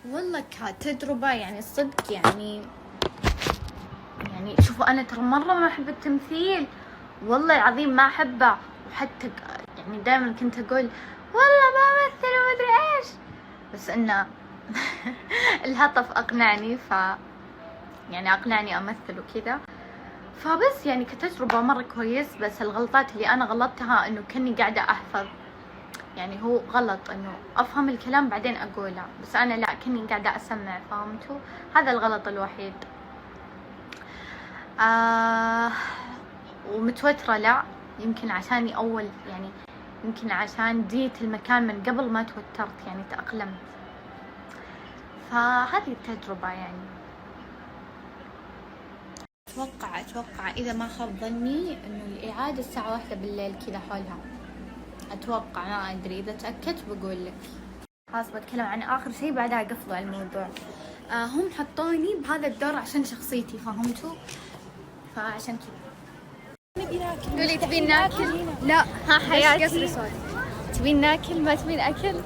والله كتجربة يعني صدق يعني شوفوا أنا ترى مرة ما أحب التمثيل، والله العظيم ما أحبه. وحتى يعني دائما كنت أقول والله ما أمثل وما أدري إيش، بس إنه الهطف أقنعني، يعني أقنعني أمثل وكذا. فبس يعني كتجربة مرة كويس. بس الغلطات اللي أنا غلطتها إنه كني قاعدة أحفظ، يعني هو غلط إنه أفهم الكلام بعدين أقوله، بس أنا لا، كني قاعدة أسمع، فهمتوا؟ هذا الغلط الوحيد. ومتوترة لا، يمكن عشاني أول يعني يمكن عشان جيت المكان من قبل ما توترت، يعني تأقلمت. فهذه التجربة يعني. أتوقع إذا ما خاب ظني إنه الإعادة الساعة 1 بالليل كذا حولها، أتوقع، ما أدري، إذا تأكدت بقول لك. خلاص بتكلم عن آخر شيء بعدها قفلوا على الموضوع. هم حطوني بهذا الدور عشان شخصيتي، فهمتوا؟ فعشان كذا. قولي تبين ناكل؟ لا ها حياتي، قصري صوت. تبين ناكل ما تبين أكل؟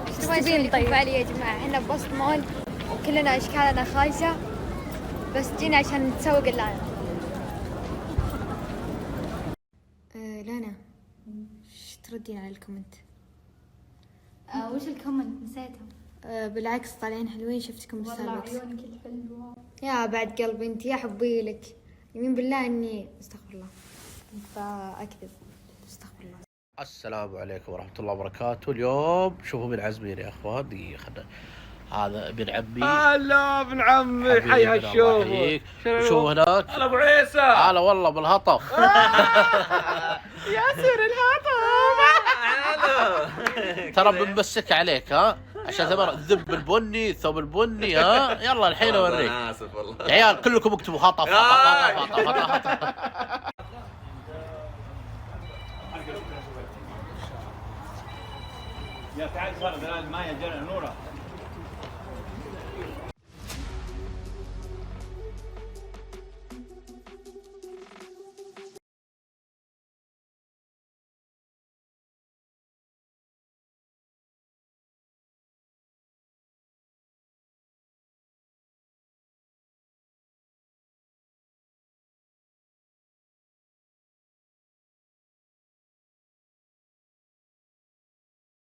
ايش تبين طيب؟ فعلي يا جماعة، احنا بوسط مول وكلنا اشكالنا خايسة، بس جينا عشان نتسوق اللعنة. لانا، ايش تردين على الكومنت؟ وش الكومنت نسيته؟ بالعكس طالعين حلوين، شفتكم بالستاربكس. والله عيونك الحلوة يا بعد قلبي، انت يا حبي لك، يمين بالله اني استغفر الله، فاكذب، استغفر الله. السلام عليكم ورحمة الله وبركاته. اليوم شوفوا من عزمين يا اخوان، دقيقة خلنا. هذا ابن عمي. هلا ابن عمي، حي هالشوف. شوفوا هناك. هلا ابو عيسى. هلا والله بالهطف. ياسر الهطف. هلا. ترى بنمسك عليك ها، عشان ثمر الذب البني، الثوب البني، ها يلا الحين اوريك. انا اسف والله يا عيال كلكم اكتبوا هطف هطف هطف هطف هطف. يا تعال صار المايه جرى نوره.